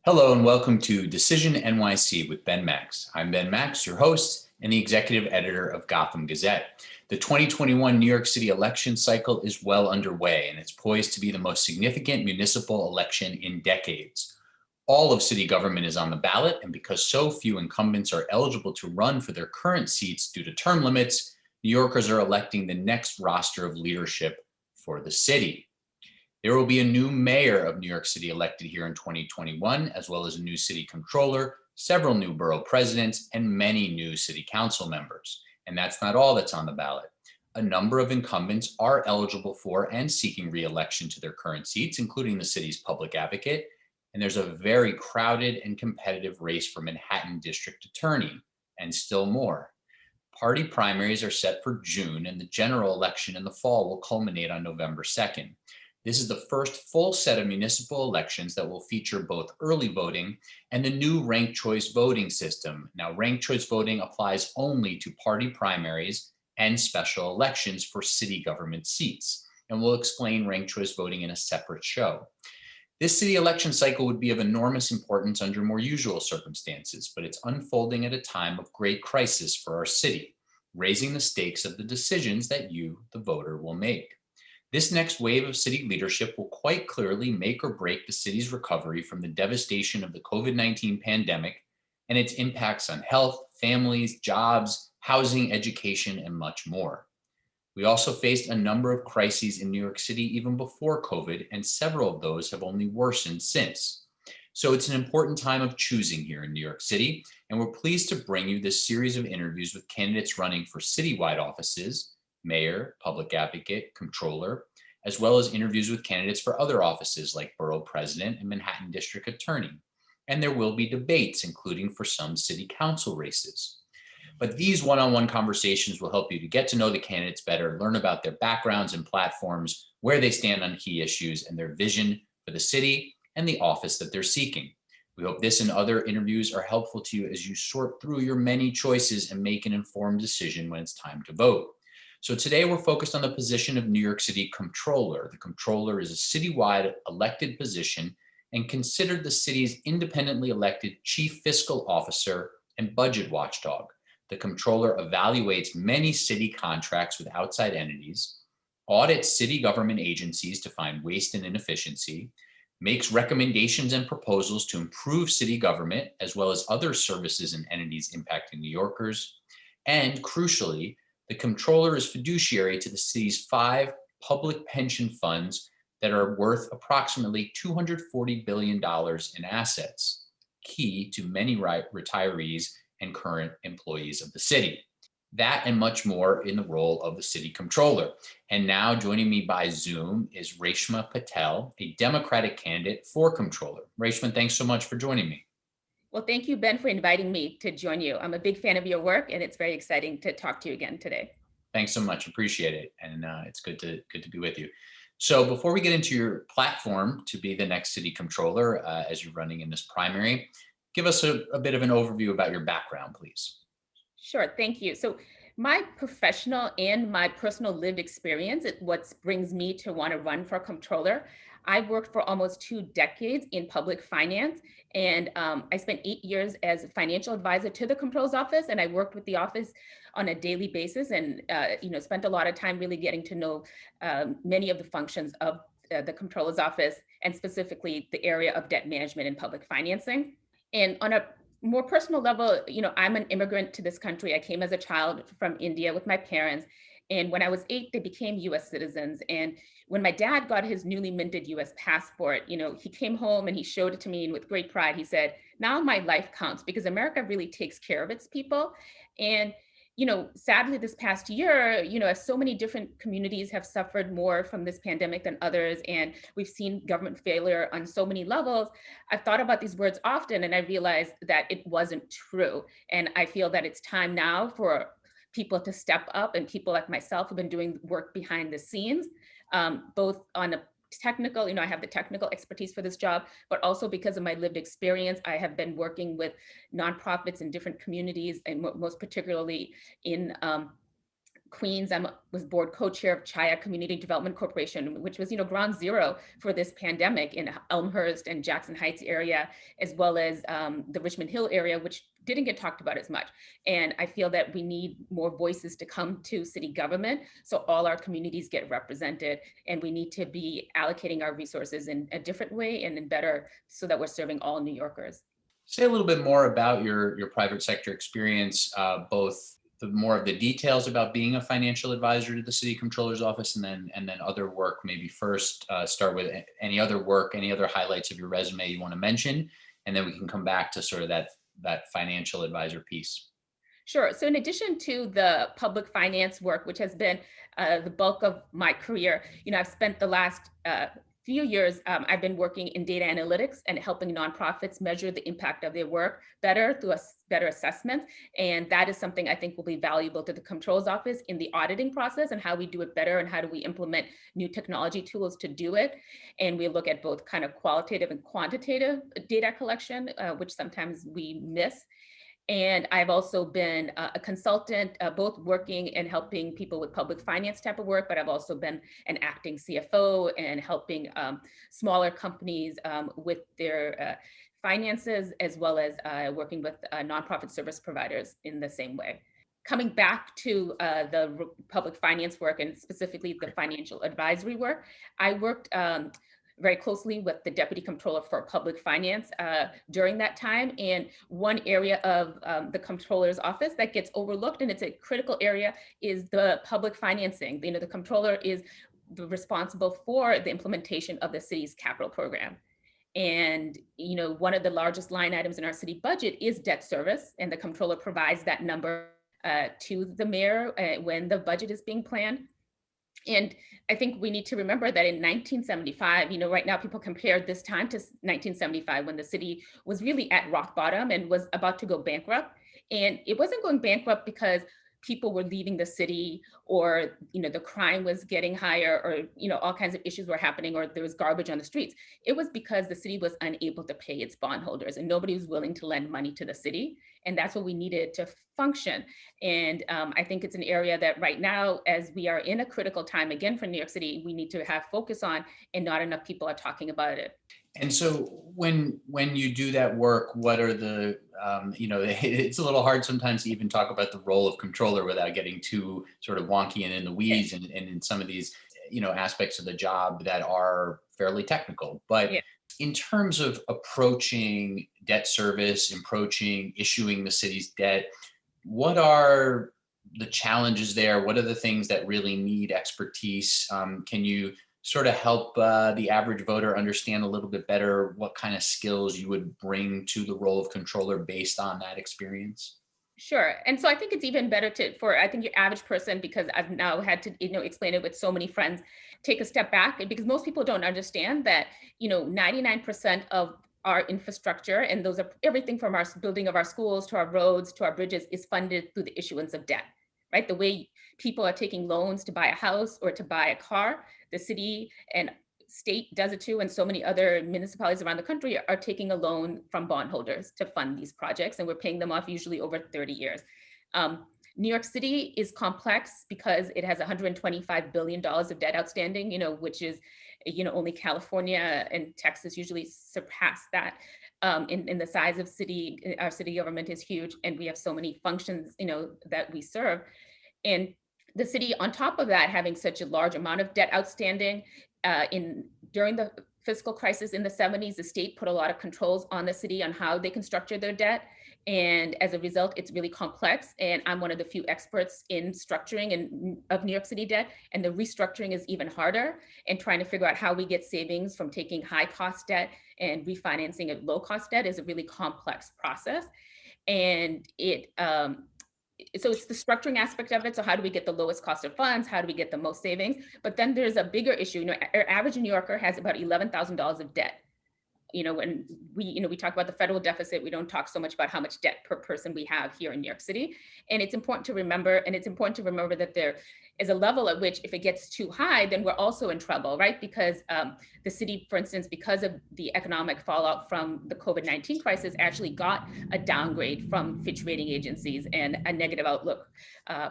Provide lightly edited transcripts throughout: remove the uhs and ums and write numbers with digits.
Hello and welcome to Decision NYC with Ben Max. I'm Ben Max, your host and the executive editor of Gotham Gazette. The 2021 New York City election cycle is well underway and it's poised to be the most significant municipal election in decades. All of city government is on the ballot, and because so few incumbents are eligible to run for their current seats due to term limits, New Yorkers are electing the next roster of leadership for the city. There will be a new mayor of New York City elected here in 2021, as well as a new city controller, several new borough presidents, and many new city council members. And that's not all that's on the ballot. A number of incumbents are eligible for and seeking re-election to their current seats, including the city's public advocate. And there's a very crowded and competitive race for Manhattan District Attorney, and still more. Party primaries are set for June, and the general election in the fall will culminate on November 2nd. This is the first full set of municipal elections that will feature both early voting and the new ranked choice voting system. Now, ranked choice voting applies only to party primaries and special elections for city government seats. And we'll explain ranked choice voting in a separate show. This city election cycle would be of enormous importance under more usual circumstances, but it's unfolding at a time of great crisis for our city, raising the stakes of the decisions that you, the voter, will make. This next wave of city leadership will quite clearly make or break the city's recovery from the devastation of the COVID-19 pandemic and its impacts on health, families, jobs, housing, education, and much more. We also faced a number of crises in New York City even before COVID, and several of those have only worsened since. So it's an important time of choosing here in New York City, and we're pleased to bring you this series of interviews with candidates running for citywide offices, mayor, public advocate, controller, as well as interviews with candidates for other offices like borough president and Manhattan District Attorney. And there will be debates, including for some city council races. But these one-on-one conversations will help you to get to know the candidates better, learn about their backgrounds and platforms, where they stand on key issues, and their vision for the city and the office that they're seeking. We hope this and other interviews are helpful to you as you sort through your many choices and make an informed decision when it's time to vote. So today we're focused on the position of New York City Comptroller. The Comptroller is a citywide elected position and considered the city's independently elected chief fiscal officer and budget watchdog. The Comptroller evaluates many city contracts with outside entities, audits city government agencies to find waste and inefficiency, makes recommendations and proposals to improve city government, as well as other services and entities impacting New Yorkers, and crucially, the Comptroller is fiduciary to the city's 5 public pension funds that are worth approximately $240 billion in assets, key to many retirees and current employees of the city. That and much more in the role of the city controller. And now joining me by Zoom is Reshma Patel, a Democratic candidate for controller. Reshma, thanks so much for joining me. Well, thank you, Ben, for inviting me to join you. I'm a big fan of your work, and it's very exciting to talk to you again today. Thanks so much. Appreciate it. And it's good to be with you. So before we get into your platform to be the next city controller as you're running in this primary, give us a bit of an overview about your background, please. Sure, thank you. So my professional and my personal lived experience is what brings me to want to run for controller. I worked for almost 2 decades in public finance, and I spent 8 years as a financial advisor to the controller's office, and I worked with the office on a daily basis, and spent a lot of time really getting to know many of the functions of the controller's office, and specifically the area of debt management and public financing. And on a more personal level, I'm an immigrant to this country. I came as a child from India with my parents. And when I was 8, they became US citizens. And when my dad got his newly minted US passport, he came home and he showed it to me, and with great pride, he said, now my life counts because America really takes care of its people. And sadly, this past year, as so many different communities have suffered more from this pandemic than others, and we've seen government failure on so many levels, I've thought about these words often, and I realized that it wasn't true. And I feel that it's time now for people to step up, and people like myself who've been doing work behind the scenes, both on a technical, I have the technical expertise for this job, but also because of my lived experience, I have been working with nonprofits in different communities, and most particularly in Queens, I was board co-chair of Chaya Community Development Corporation, which was, ground zero for this pandemic in Elmhurst and Jackson Heights area, as well as the Richmond Hill area, which didn't get talked about as much. And I feel that we need more voices to come to city government so all our communities get represented, and we need to be allocating our resources in a different way and in better so that we're serving all New Yorkers. Say a little bit more about your private sector experience, both the more of the details about being a financial advisor to the city comptroller's office, and then other work. Maybe first start with any other work, any other highlights of your resume you want to mention, and then we can come back to sort of that financial advisor piece. Sure. So in addition to the public finance work, which has been the bulk of my career, I've spent the last few years, I've been working in data analytics and helping nonprofits measure the impact of their work better through better assessments. And that is something I think will be valuable to the Comptroller's Office in the auditing process and how we do it better and how do we implement new technology tools to do it. And we look at both kind of qualitative and quantitative data collection, which sometimes we miss. And I've also been a consultant, both working and helping people with public finance type of work, but I've also been an acting CFO and helping smaller companies with their finances, as well as working with nonprofit service providers in the same way. Coming back to the public finance work and specifically the financial advisory work, I worked very closely with the Deputy Comptroller for Public Finance during that time. And one area of the Comptroller's office that gets overlooked, and it's a critical area, is the public financing. The Comptroller is responsible for the implementation of the city's capital program. And one of the largest line items in our city budget is debt service, and the Comptroller provides that number to the mayor when the budget is being planned. And I think we need to remember that in 1975, right now people compare this time to 1975 when the city was really at rock bottom and was about to go bankrupt. And it wasn't going bankrupt because people were leaving the city or, the crime was getting higher or, all kinds of issues were happening or there was garbage on the streets. It was because the city was unable to pay its bondholders and nobody was willing to lend money to the city. And that's what we needed to function. And I think it's an area that right now, as we are in a critical time again for New York City, we need to have focus on, and not enough people are talking about it. And so when you do that work, what are the, it's a little hard sometimes to even talk about the role of controller without getting too sort of wonky and in the weeds and in some of these, aspects of the job that are fairly technical. But Yeah. in terms of approaching debt service, issuing the city's debt, what are the challenges there? What are the things that really need expertise? Can you sort of help the average voter understand a little bit better what kind of skills you would bring to the role of controller based on that experience? Sure. And so I think it's even better for I think your average person, because I've now had to, explain it with so many friends, take a step back, because most people don't understand that, 99% of our infrastructure, and those are everything from our building of our schools to our roads to our bridges, is funded through the issuance of debt, right? The way people are taking loans to buy a house or to buy a car, the city and state does it too, and so many other municipalities around the country are taking a loan from bondholders to fund these projects, and we're paying them off usually over 30 years. New York City is complex because it has $125 billion of debt outstanding, which is, only California and Texas usually surpass that. In the size of city, our city government is huge, and we have so many functions, that we serve. And the city, on top of that, having such a large amount of debt outstanding, during the fiscal crisis in the 70s, the state put a lot of controls on the city on how they can structure their debt. And as a result, it's really complex. And I'm one of the few experts in structuring of New York City debt. And the restructuring is even harder, and trying to figure out how we get savings from taking high cost debt and refinancing of low cost debt is a really complex process. And so it's the structuring aspect of it. So how do we get the lowest cost of funds? How do we get the most savings? But then there's a bigger issue. Our average New Yorker has about $11,000 of debt. when we talk about the federal deficit, we don't talk so much about how much debt per person we have here in New York City. And it's important to remember, that there is a level at which if it gets too high, then we're also in trouble, right? Because the city, for instance, because of the economic fallout from the COVID-19 crisis, actually got a downgrade from Fitch rating agencies and a negative outlook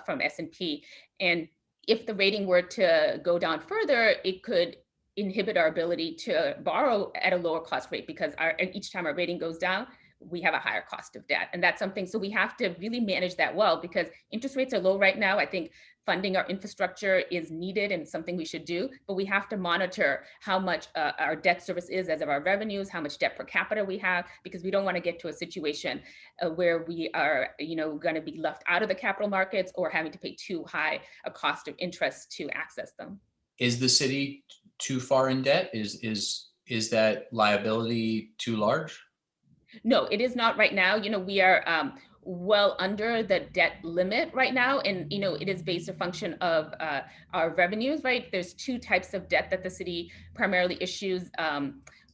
from S&P. And if the rating were to go down further, it could inhibit our ability to borrow at a lower cost rate, because each time our rating goes down, we have a higher cost of debt. And that's something, so we have to really manage that well, because interest rates are low right now. I think funding our infrastructure is needed and something we should do, but we have to monitor how much our debt service is as of our revenues, how much debt per capita we have, because we don't want to get to a situation where we are, going to be left out of the capital markets or having to pay too high a cost of interest to access them. Is the city too far in debt? Is that liability too large? No, it is not right now. We are well under the debt limit right now. And, it is based a function of our revenues, right? There's two types of debt that the city primarily issues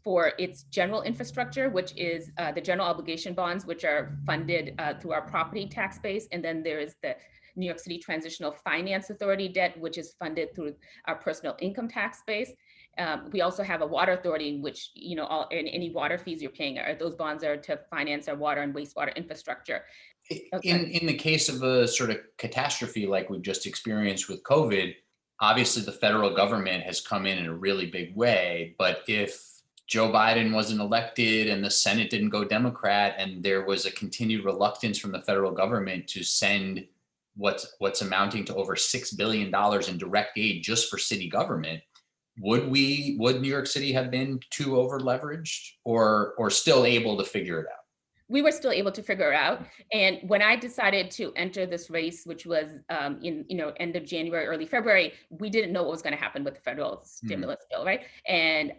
for its general infrastructure, which is the general obligation bonds, which are funded through our property tax base. And then there is the New York City Transitional Finance Authority debt, which is funded through our personal income tax base. We also have a water authority, which, any water fees you're paying, those bonds are to finance our water and wastewater infrastructure. In the case of a sort of catastrophe like we've just experienced with COVID, obviously the federal government has come in a really big way. But if Joe Biden wasn't elected and the Senate didn't go Democrat, and there was a continued reluctance from the federal government to send what's amounting to over $6 billion in direct aid just for city government, would New York City have been too over leveraged or still able to figure it out? We were still able to figure it out. And when I decided to enter this race, which was in end of January, early February, we didn't know what was going to happen with the federal stimulus bill, right? And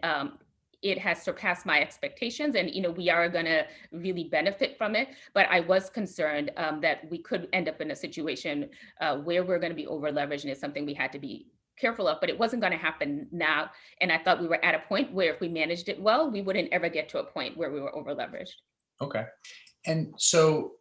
it has surpassed my expectations, and we are going to really benefit from it. But I was concerned that we could end up in a situation where we're going to be over leveraged, and it's something we had to be careful of. But it wasn't going to happen now, and I thought we were at a point where if we managed it well, we wouldn't ever get to a point where we were over leveraged. Okay, and so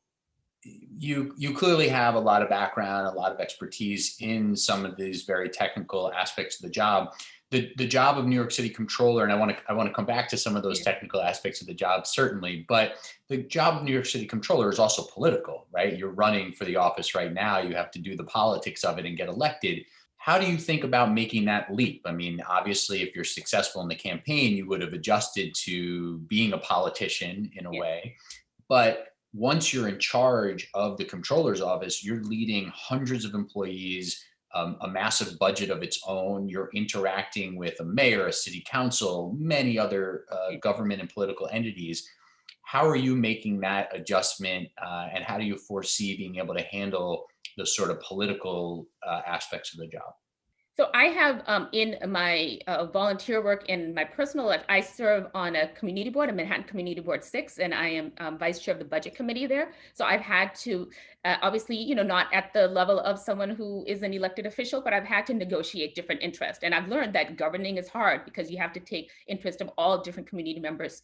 you clearly have a lot of background, a lot of expertise in some of these very technical aspects of the job. The job of New York City Comptroller, and I want to come back to some of those technical aspects of the job, certainly, but the job of New York City Comptroller is also political, right? You're running for the office right now. You have to do the politics of it and get elected. How do you think about making that leap? I mean, obviously, if you're successful in the campaign, you would have adjusted to being a politician in a way. But once you're in charge of the Comptroller's office, you're leading hundreds of employees, a massive budget of its own. You're interacting with a mayor, a city council, many other government and political entities. How are you making that adjustment, and how do you foresee being able to handle the sort of political aspects of the job? So I have in my volunteer work in my personal life, I serve on a community board, a Manhattan Community Board 6, and I am vice chair of the budget committee there. So I've had to, obviously, not at the level of someone who is an elected official, but I've had to negotiate different interests. And I've learned that governing is hard because you have to take interest of all different community members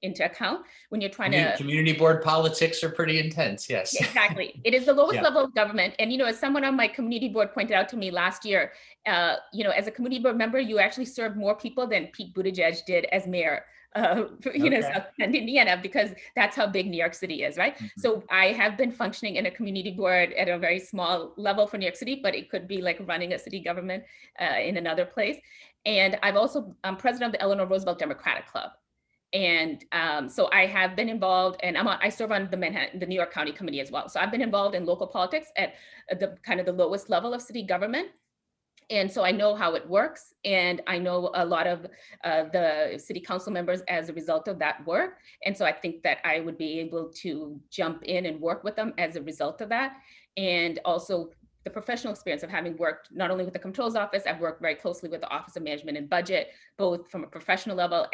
into account when you're trying to. Community board politics are pretty intense. Yes. Exactly. It is the lowest level of government. And, as someone on my community board pointed out to me last year, as a community board member, you actually serve more people than Pete Buttigieg did as mayor South Bend, Indiana, because that's how big New York City is, right? Mm-hmm. So I have been functioning in a community board at a very small level for New York City, but it could be like running a city government in another place. And I'm president of the Eleanor Roosevelt Democratic Club. And so I have been involved, and I serve on the New York County Committee as well. So I've been involved in local politics at the kind of the lowest level of city government. And so I know how it works, and I know a lot of the city council members as a result of that work. And so I think that I would be able to jump in and work with them as a result of that. And also the professional experience of having worked not only with the Comptroller's office, I've worked very closely with the Office of Management and Budget, both from a professional level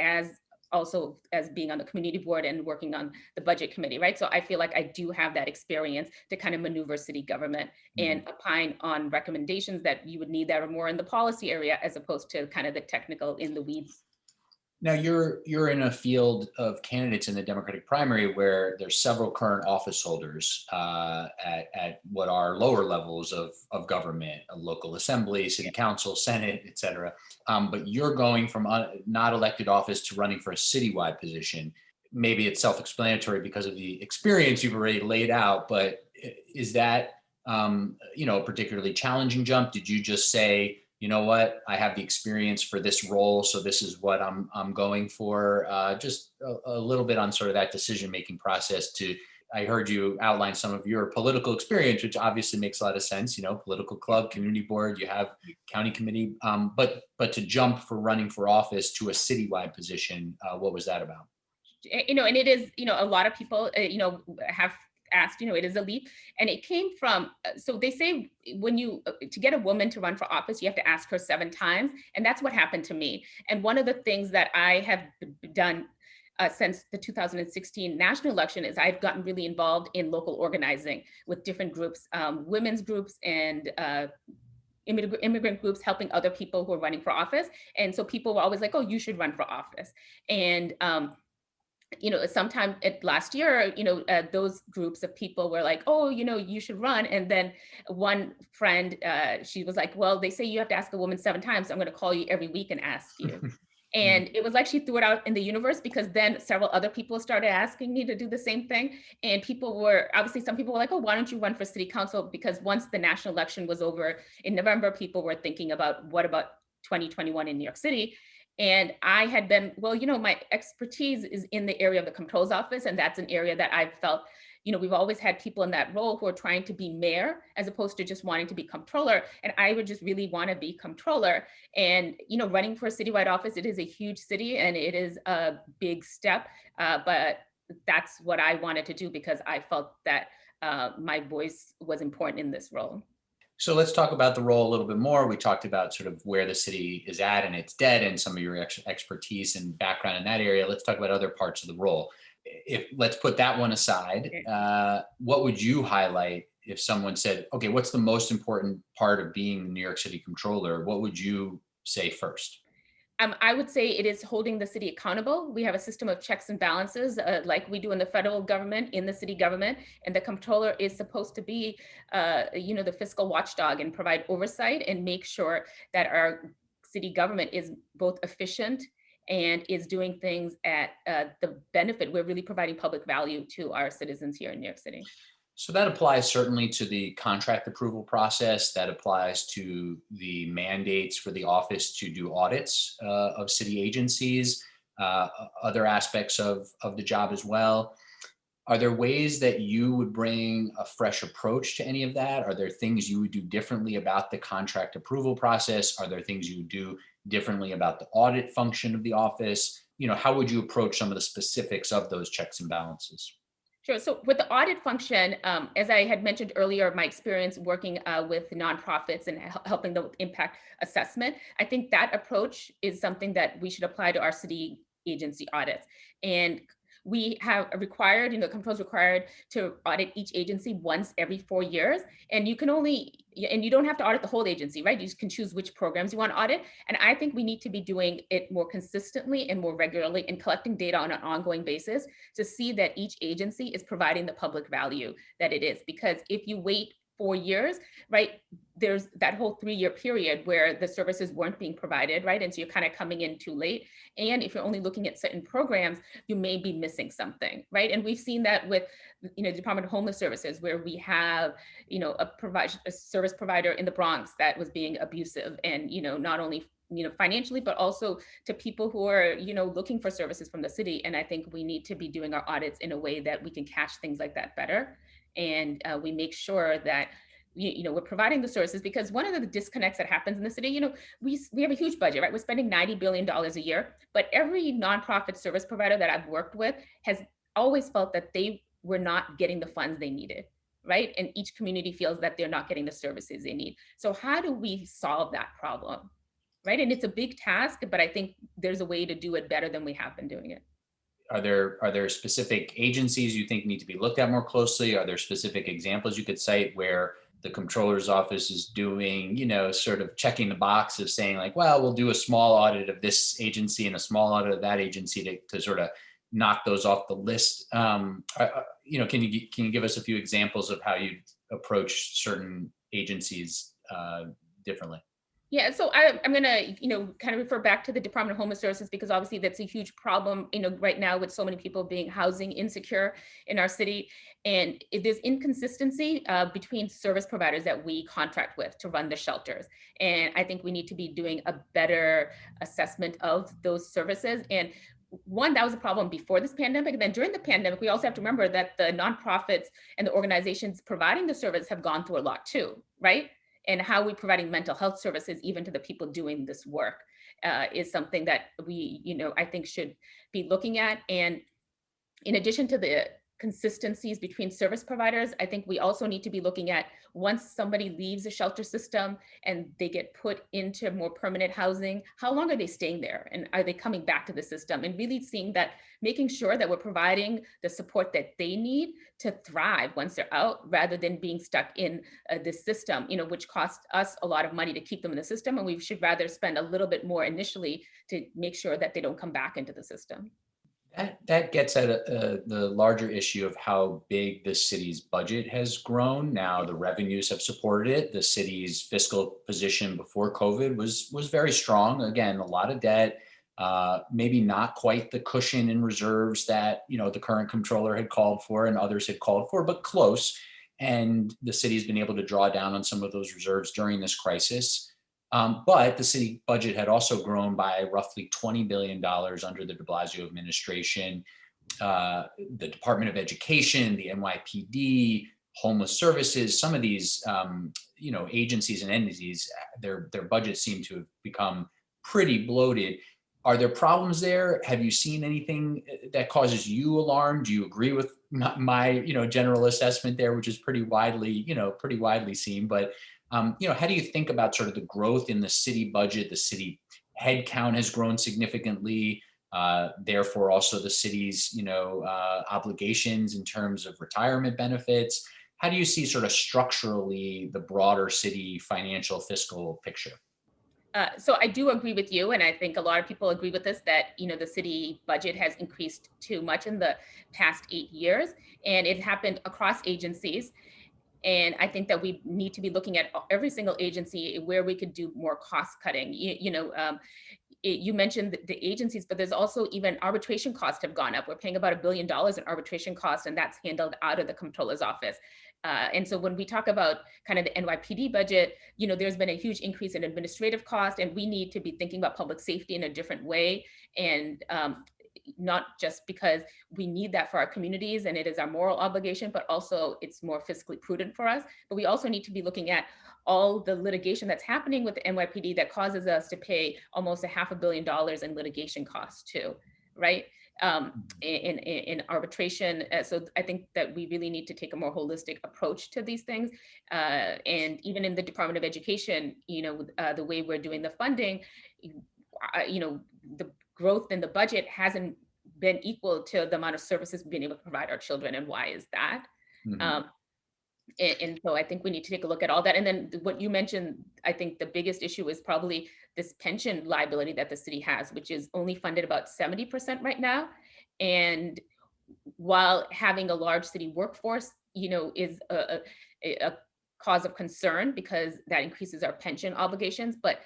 also as being on the community board and working on the budget committee, right? So I feel like I do have that experience to kind of maneuver city government and opine on recommendations that you would need that are more in the policy area as opposed to kind of the technical in the weeds. Now you're in a field of candidates in the Democratic primary where there's several current office holders at what are lower levels of government, a local assembly, city council, senate, et cetera. But you're going from not elected office to running for a citywide position. Maybe it's self-explanatory because of the experience you've already laid out, but is that a particularly challenging jump? Did you just say, you know what, I have the experience for this role, so this is what I'm going for? Just a little bit on sort of that decision-making process to, I heard you outline some of your political experience, which obviously makes a lot of sense, political club, community board, you have county committee, but to jump for running for office to a citywide position, what was that about? And it is, a lot of people, have asked, it is a leap. And it came from, so they say when to get a woman to run for office, you have to ask her 7 times. And that's what happened to me. And one of the things that I have done since the 2016 national election is I've gotten really involved in local organizing with different groups, women's groups and immigrant groups, helping other people who are running for office. And so people were always like, oh, you should run for office. And sometime last year, those groups of people were like, oh, you should run. And then one friend, she was like, well, they say you have to ask a woman 7 times. So I'm going to call you every week and ask you. And it was like she threw it out in the universe, because then several other people started asking me to do the same thing. And some people were like, oh, why don't you run for city council? Because once the national election was over in November, people were thinking about, what about 2021 in New York City? And I had been, well, my expertise is in the area of the controls office. And that's an area that I've felt, we've always had people in that role who are trying to be mayor as opposed to just wanting to be comptroller. And I would just really want to be comptroller. And, running for a citywide office, it is a huge city and it is a big step. But that's what I wanted to do, because I felt that my voice was important in this role. So let's talk about the role a little bit more. We talked about sort of where the city is at and its debt and some of your expertise and background in that area. Let's talk about other parts of the role. If let's put that one aside, what would you highlight if someone said, okay, what's the most important part of being the New York City Comptroller? What would you say first? I would say it is holding the city accountable. We have a system of checks and balances, like we do in the federal government, in the city government, and the comptroller is supposed to be, the fiscal watchdog and provide oversight and make sure that our city government is both efficient and is doing things at the benefit. We're really providing public value to our citizens here in New York City. So that applies certainly to the contract approval process. That applies to the mandates for the office to do audits of city agencies, other aspects of the job as well. Are there ways that you would bring a fresh approach to any of that? Are there things you would do differently about the contract approval process? Are there things you would do differently about the audit function of the office? How would you approach some of the specifics of those checks and balances? Sure. So with the audit function, as I had mentioned earlier, my experience working with nonprofits and helping them with impact assessment, I think that approach is something that we should apply to our city agency audits. And we have required, controls required to audit each agency once every 4 years. And you don't have to audit the whole agency, right? You can choose which programs you want to audit. And I think we need to be doing it more consistently and more regularly and collecting data on an ongoing basis to see that each agency is providing the public value that it is. Because if you wait 4 years, right, there's that whole 3-year period where the services weren't being provided, right? And so you're kind of coming in too late. And if you're only looking at certain programs, you may be missing something, right? And we've seen that with, Department of Homeless Services, where we have, a service provider in the Bronx that was being abusive and, not only financially, but also to people who are, looking for services from the city. And I think we need to be doing our audits in a way that we can catch things like that better. And we make sure that we're providing the services, because one of the disconnects that happens in the city, we have a huge budget, right? We're spending $90 billion a year, but every nonprofit service provider that I've worked with has always felt that they were not getting the funds they needed, right? And each community feels that they're not getting the services they need. So how do we solve that problem, right? And it's a big task, but I think there's a way to do it better than we have been doing it. Are there specific agencies you think need to be looked at more closely? Are there specific examples you could cite where the comptroller's office is doing, sort of checking the box of saying like, well, we'll do a small audit of this agency and a small audit of that agency to sort of knock those off the list. Can you give us a few examples of how you approach certain agencies differently? Yeah, so I'm gonna, kind of refer back to the Department of Homeless Services because obviously that's a huge problem, right now with so many people being housing insecure in our city, and there's inconsistency between service providers that we contract with to run the shelters, and I think we need to be doing a better assessment of those services. And one, that was a problem before this pandemic, and then during the pandemic, we also have to remember that the nonprofits and the organizations providing the service have gone through a lot too, right? And how we providing mental health services even to the people doing this work is something that we, I think should be looking at. And in addition to the consistencies between service providers, I think we also need to be looking at once somebody leaves the shelter system and they get put into more permanent housing, how long are they staying there? And are they coming back to the system? And really seeing that, making sure that we're providing the support that they need to thrive once they're out, rather than being stuck in this system, which costs us a lot of money to keep them in the system. And we should rather spend a little bit more initially to make sure that they don't come back into the system. That gets at the larger issue of how big the city's budget has grown. Now the revenues have supported it. The city's fiscal position before COVID was very strong. Again, a lot of debt, maybe not quite the cushion and reserves that the current comptroller had called for and others had called for, but close. And the city's been able to draw down on some of those reserves during this crisis. But the city budget had also grown by roughly $20 billion under the de Blasio administration. The Department of Education, the NYPD, Homeless Services, some of these agencies and entities, their budgets seem to have become pretty bloated. Are there problems there? Have you seen anything that causes you alarm? Do you agree with my general assessment there, which is pretty widely seen? But how do you think about sort of the growth in the city budget? The city headcount has grown significantly. Therefore, also the city's obligations in terms of retirement benefits. How do you see sort of structurally the broader city financial fiscal picture? So I do agree with you, and I think a lot of people agree with this that the city budget has increased too much in the past 8 years, and it happened across agencies. And I think that we need to be looking at every single agency where we could do more cost cutting. You mentioned the agencies, but there's also even arbitration costs have gone up. We're paying about $1 billion in arbitration costs, and that's handled out of the comptroller's office. And so when we talk about kind of the NYPD budget, there's been a huge increase in administrative cost, and we need to be thinking about public safety in a different way. And not just because we need that for our communities and it is our moral obligation, but also it's more fiscally prudent for us. But we also need to be looking at all the litigation that's happening with the NYPD that causes us to pay almost $500 million in litigation costs too, right? In arbitration. So I think that we really need to take a more holistic approach to these things. And even in the Department of Education, the way we're doing the funding, the growth in the budget hasn't been equal to the amount of services we've been able to provide our children. And why is that? Mhm. And so I think we need to take a look at all that. And then what you mentioned, I think the biggest issue is probably this pension liability that the city has, which is only funded about 70% right now. And while having a large city workforce, is a cause of concern because that increases our pension obligations. But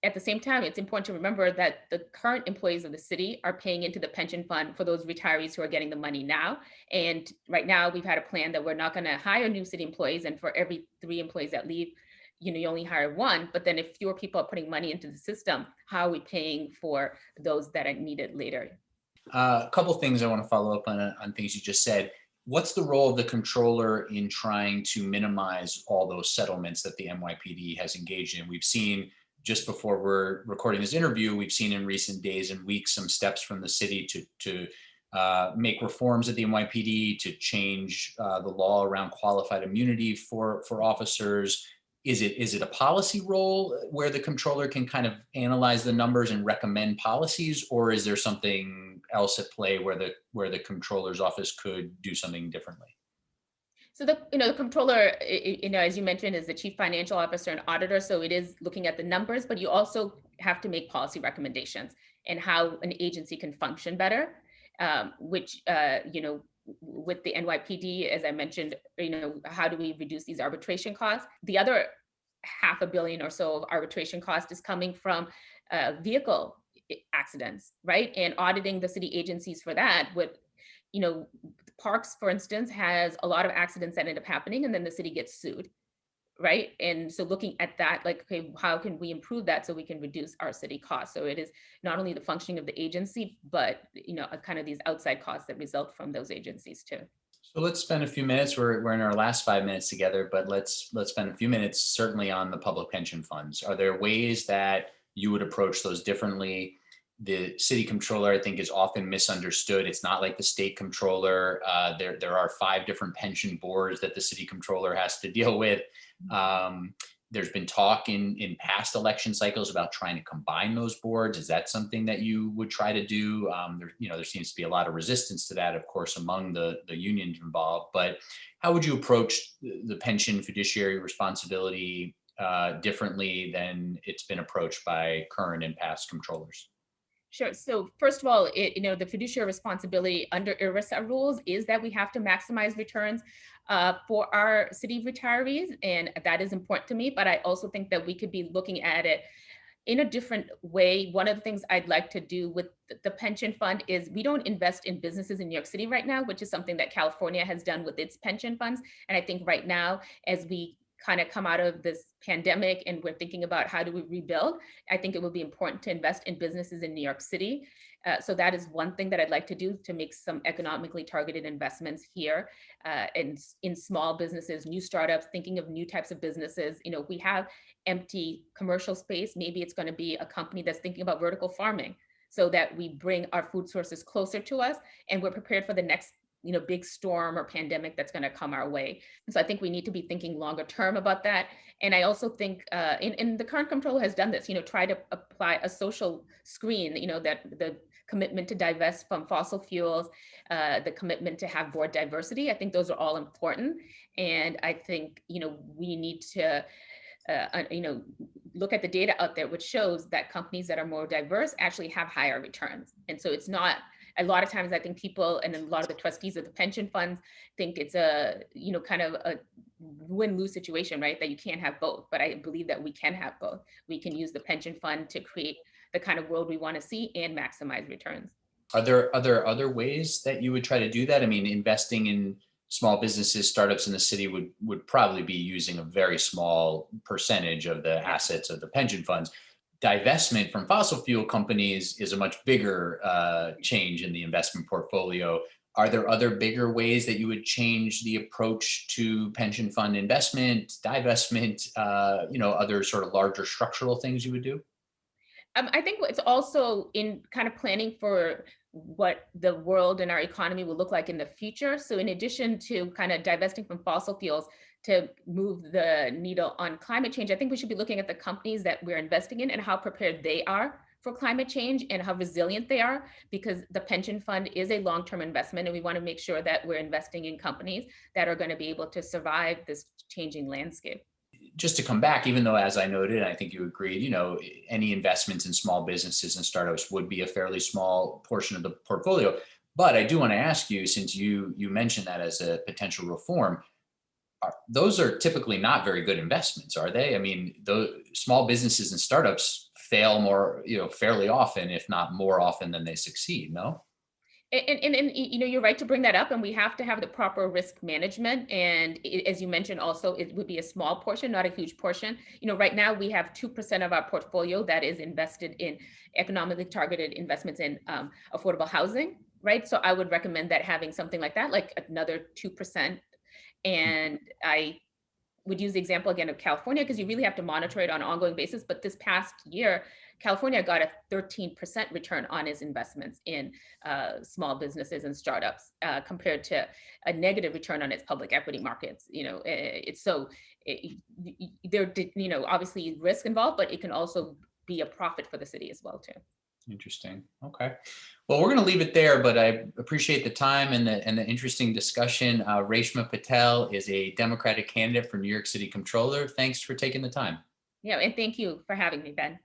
at the same time, it's important to remember that the current employees of the city are paying into the pension fund for those retirees who are getting the money now. And right now, we've had a plan that we're not going to hire new city employees. And for every 3 employees that leave, you only hire 1. But then if fewer people are putting money into the system, how are we paying for those that are needed later? A couple things I want to follow up on things you just said. What's the role of the controller in trying to minimize all those settlements that the NYPD has engaged in? We've seen just before we're recording this interview, we've seen in recent days and weeks some steps from the city to make reforms at the NYPD, to change the law around qualified immunity for officers. Is it a policy role where the controller can kind of analyze the numbers and recommend policies, or is there something else at play where the controller's office could do something differently? So the controller, as you mentioned, is the chief financial officer and auditor. So it is looking at the numbers, but you also have to make policy recommendations and how an agency can function better. Which with the NYPD, as I mentioned, how do we reduce these arbitration costs? The other half a billion or so of arbitration cost is coming from vehicle accidents, right? And auditing the city agencies for that would, you know, Parks, for instance, has a lot of accidents that end up happening and then the city gets sued, right? And so looking at that, like, okay, how can we improve that so we can reduce our city costs? So it is not only the functioning of the agency, but kind of these outside costs that result from those agencies too. So let's spend a few minutes. We're in our last 5 minutes together, but let's spend a few minutes certainly on the public pension funds. Are there ways that you would approach those differently? The city controller, I think, is often misunderstood. It's not like the state controller. There are 5 different pension boards that the city controller has to deal with. There's been talk in past election cycles about trying to combine those boards. Is that something that you would try to do? There seems to be a lot of resistance to that, of course, among the unions involved. But how would you approach the pension fiduciary responsibility differently than it's been approached by current and past controllers? Sure. So first of all, the fiduciary responsibility under ERISA rules is that we have to maximize returns for our city retirees, and that is important to me. But I also think that we could be looking at it in a different way. One of the things I'd like to do with the pension fund is we don't invest in businesses in New York City right now, which is something that California has done with its pension funds. And I think right now, as we kind of come out of this pandemic and we're thinking about how do we rebuild, I think it would be important to invest in businesses in New York City. So that is one thing that I'd like to do, to make some economically targeted investments here in small businesses, new startups, thinking of new types of businesses. We have empty commercial space. Maybe it's going to be a company that's thinking about vertical farming so that we bring our food sources closer to us and we're prepared for the next big storm or pandemic that's going to come our way. So I think we need to be thinking longer term about that. And I also think, and the current controller has done this, try to apply a social screen, that the commitment to divest from fossil fuels, the commitment to have board diversity. I think those are all important. And I think, we need to look at the data out there, which shows that companies that are more diverse actually have higher returns. And so it's not, a lot of times I think people and a lot of the trustees of the pension funds think it's a, kind of a win-lose situation, right? That you can't have both. But I believe that we can have both. We can use the pension fund to create the kind of world we want to see and maximize returns. Are there other ways that you would try to do that? I mean, investing in small businesses, startups in the city would probably be using a very small percentage of the assets of the pension funds. Divestment from fossil fuel companies is a much bigger change in the investment portfolio. Are there other bigger ways that you would change the approach to pension fund investment, divestment, other sort of larger structural things you would do? I think it's also in kind of planning for what the world and our economy will look like in the future. So in addition to kind of divesting from fossil fuels to move the needle on climate change, I think we should be looking at the companies that we're investing in and how prepared they are for climate change and how resilient they are, because the pension fund is a long-term investment and we want to make sure that we're investing in companies that are going to be able to survive this changing landscape. Just to come back, even though, as I noted, I think you agreed, any investments in small businesses and startups would be a fairly small portion of the portfolio. But I do want to ask you, since you mentioned that as a potential reform, those are typically not very good investments, are they? I mean, those small businesses and startups fail more, fairly often, if not more often than they succeed, no? And you're right to bring that up, and we have to have the proper risk management. And as you mentioned, also it would be a small portion, not a huge portion. Right now we have 2% of our portfolio that is invested in economically targeted investments in affordable housing, right? So I would recommend that having something like that, like another 2%. And I would use the example again of California because you really have to monitor it on an ongoing basis. But this past year, California got a 13% return on its investments in small businesses and startups compared to a negative return on its public equity markets. It's so there, obviously risk involved, but it can also be a profit for the city as well too. Interesting. Okay. Well, we're going to leave it there, but I appreciate the time and the interesting discussion. Reshma Patel is a Democratic candidate for New York City Comptroller. Thanks for taking the time. Yeah, and thank you for having me, Ben.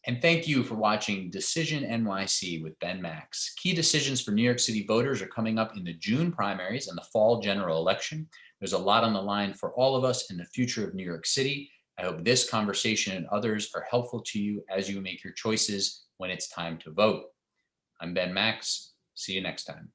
And thank you for watching Decision NYC with Ben Max. Key decisions for New York City voters are coming up in the June primaries and the fall general election. There's a lot on the line for all of us in the future of New York City. I hope this conversation and others are helpful to you as you make your choices when it's time to vote. I'm Ben Max. See you next time.